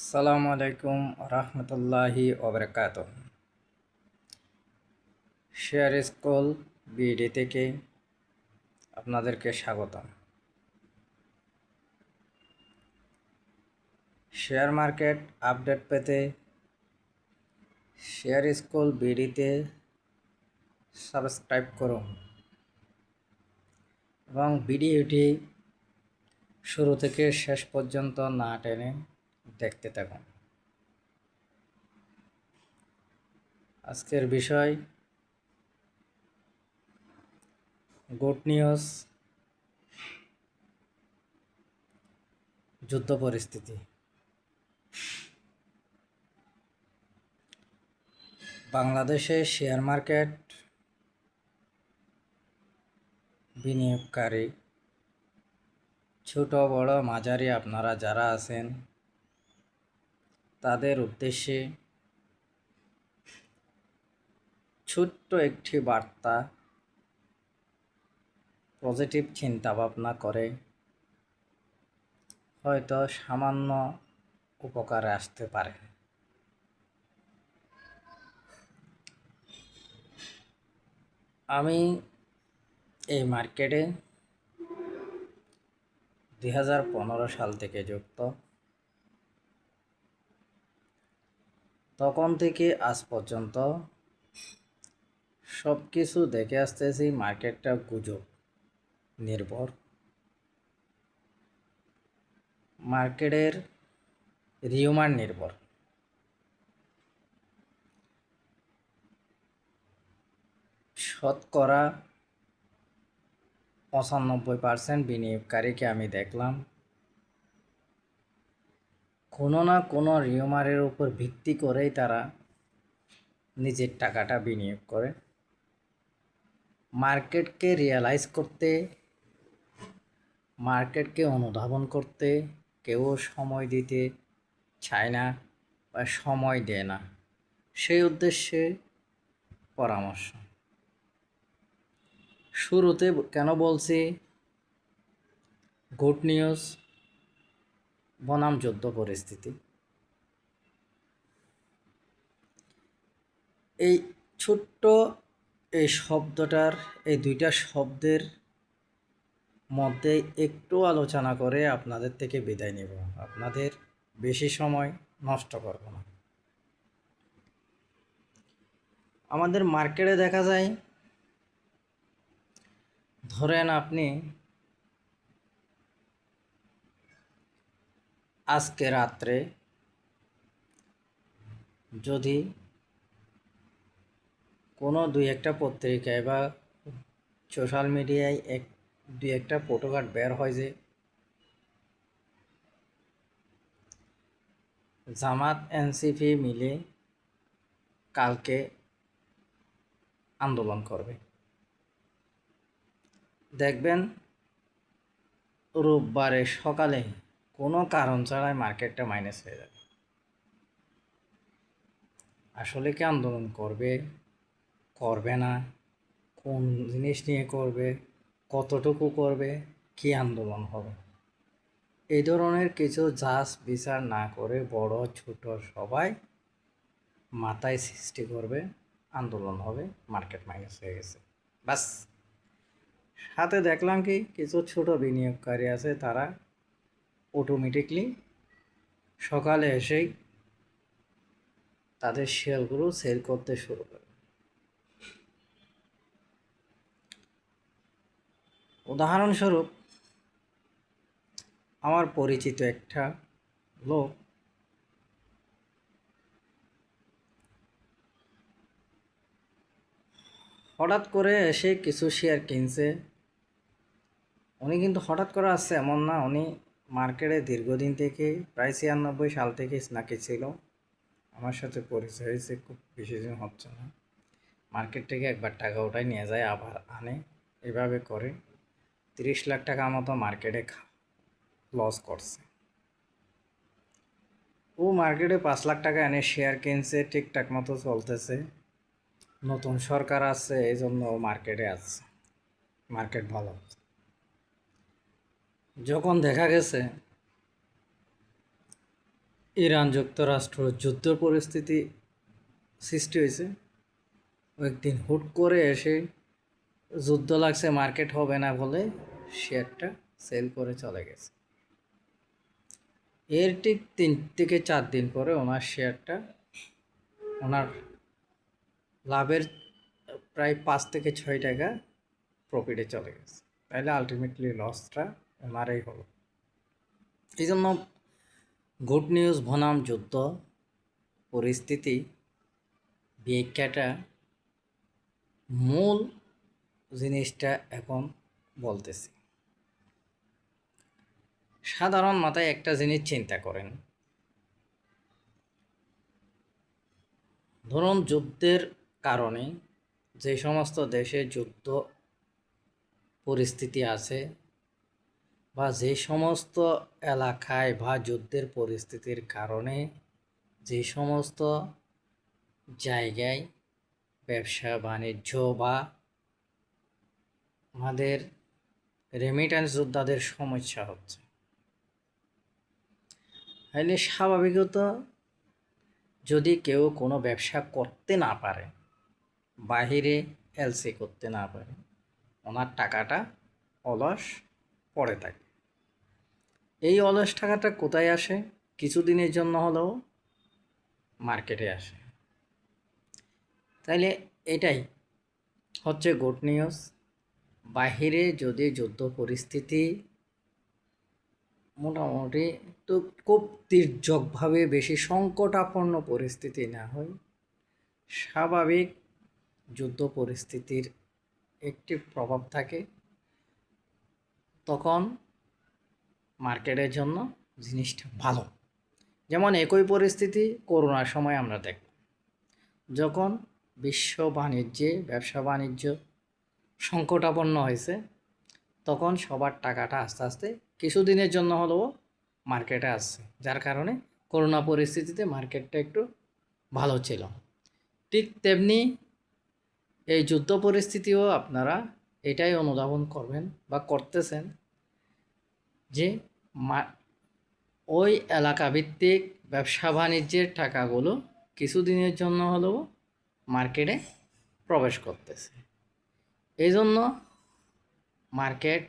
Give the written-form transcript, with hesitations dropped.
আসসালামু আলাইকুম রহমতুল্লাহি ওবরাকাত। শেয়ার স্কুল বিডি থেকে আপনাদেরকে স্বাগতম। শেয়ার মার্কেট আপডেট পেতে শেয়ার স্কুল বিডিতে সাবস্ক্রাইব করুন এবং ভিডিওটি শুরু থেকে শেষ পর্যন্ত না টেনে দেখতে থাকুন। আজকের বিষয় গুড নিউজ, যুদ্ধ পরিস্থিতি। বাংলাদেশে শেয়ার মার্কেট বিনিয়োগকারী ছোট বড় মাঝারি আপনারা যারা আছেন তাদের উদ্দেশ্যে ছোট্ট একটি বার্তা, পজিটিভ চিন্তা ভাবনা করে হয়তো সামান্য উপকারে আসতে পারে। আমি এই মার্কেটে 2015 সাল থেকে যুক্ত। তখন থেকে আজ পর্যন্ত সব কিছু দেখে আসতেছি মার্কেটটা গুজব নির্ভর। মার্কেটের রিউমার নির্ভর। শতকরা 95% বিনিয়োগকারীকে আমি দেখলাম কোনো না কোনো রিউমারের উপর ভিত্তি করেই তারা নিজের টাকাটা বিনিয়োগ করে। মার্কেটকে রিয়ালাইজ করতে, মার্কেটকে অনুধাবন করতে কেউ সময় দিতে চায় না বা সময় দেয় না। সেই উদ্দেশ্যে পরামর্শ। শুরুতে কেন বলছি গুড নিউজ বনাম যুদ্ধ পরিস্থিতি? এই ছোট্ট এই শব্দটার, এই দুইটা শব্দের মধ্যে একটু আলোচনা করে আপনাদের থেকে বিদায় নেব। আপনাদের বেশি সময় নষ্ট করব না। আমাদের মার্কেটে দেখা যায়, ধরেন আপনি আজকে রাত্রে যদি কোনো দুই একটা পত্রিকায় বা সোশ্যাল মিডিয়ায় দুই একটা ফটোকার্ড বের হয় যে জামাত এনসিপি মিলে কালকে আন্দোলন করবে, দেখবেন রোববারে সকালে কোনো কারণ ছাড়াই মার্কেটটা মাইনাস হয়ে যাবে। আসলে কি আন্দোলন করবে, করবে না, কোন জিনিস নিয়ে করবে, কতটুকু করবে, কি আন্দোলন হবে, এই ধরনের কিছু যাচ বিচার না করে বড় ছোট সবাই মাথায় সৃষ্টি করবে, আন্দোলন হবে, মার্কেট মাইনাস হয়ে গেছে। বাস। সাথে দেখলাম কি কিছু ছোট বিনিয়োগকারী আছে, তারা অটোমেটিকলি সকালে এসেই তাদের শেয়ারগুলো সেল করতে শুরু করে। উদাহরণস্বরূপ আমার পরিচিত একটা লোক হঠাৎ করে এসে কিছু শেয়ার কিনছে। উনি কিন্তু হঠাৎ করে আসছে এমন না, উনি মার্কেটে দীর্ঘদিন থেকে প্রায় 96 সাল থেকে নাকি ছিল। আমার সাথে পরিচয় হয়েছে, খুব বেশি দিন হচ্ছে না। মার্কেট থেকে একবার টাকা ওঠাই নিয়ে যায়, আবার আনে, এভাবে করে 30 লাখ টাকা মতো মার্কেটে লস করছে। ও মার্কেটে 5 লাখ টাকা এনে শেয়ার কিনছে, ঠিকঠাক মতো চলতেছে। নতুন সরকার আছে, এই জন্য ও মার্কেটে আছে, মার্কেট ভালো। যখন দেখা গেছে ইরান যুক্তরাষ্ট্র যুদ্ধ পরিস্থিতি সৃষ্টি হয়েছে, একদিন হুট করে এসে যুদ্ধ লাগছে, মার্কেট হবে না বলে শেয়ারটা সেল করে চলে গেছে। এর ঠিক 3 থেকে 4 দিন পরে ওনার শেয়ারটা ওনার লাভের প্রায় 5 থেকে 6 টাকা প্রফিটে চলে গেছে। তাহলে আলটিমেটলি লসটা ওনারই হলো। এই জন্য গুড নিউজ বনাম যুদ্ধ পরিস্থিতি ব্যাখ্যাটা মূল জিনিসটা এখন বলতেছি। সাধারণ মাথায় একটা জিনিস চিন্তা করেন, ধরুন যুদ্ধের কারণে যে সমস্ত দেশে যুদ্ধ পরিস্থিতি আছে বা যে সমস্ত এলাকায় বা যুদ্ধের পরিস্থিতির কারণে যে সমস্ত জায়গায় ব্যবসা বাণিজ্য বা আমাদের রেমিট্যান্স যোদ্ধাদের সমস্যা হচ্ছে, তাহলে স্বাভাবিকত যদি কেউ কোনো ব্যবসা করতে না পারে, বাহিরে এলসি করতে না পারে, ওনার টাকাটা অলস পড়ে থাকে। এই অলস টাকাটা কোথায় আসে? কিছুদিনের জন্য হলেও মার্কেটে আসে। তাইলে এটাই হচ্ছে গুড নিউজ। বাহিরে যদি যুদ্ধ পরিস্থিতি মোটামুটি তো খুব তীর্যকভাবে বেশি সংকটাপন্ন পরিস্থিতি না হয়, স্বাভাবিক যুদ্ধ পরিস্থিতির একটি প্রভাব থাকে, তখন মার্কেটের জন্য জিনিসটা ভালো। যেমন একই পরিস্থিতি করোনার সময় আমরা দেখব, যখন বিশ্ব বাণিজ্যে ব্যবসা বাণিজ্য সংকটাপন্ন হয়েছে, তখন সবার টাকাটা আস্তে আস্তে কিছুদিনের জন্য হলেও মার্কেটে আসছে, যার কারণে করোনা পরিস্থিতিতে মার্কেটটা একটু ভালো ছিল। ঠিক তেমনি এই যুদ্ধ পরিস্থিতিও আপনারা এটাই অনুধাবন করবেন বা করতেছেন যে ওই এলাকা ভিত্তিক ব্যবসা বাণিজ্যের টাকাগুলো কিছুদিনের জন্য হলেও মার্কেটে প্রবেশ করতেছে। এই জন্য মার্কেট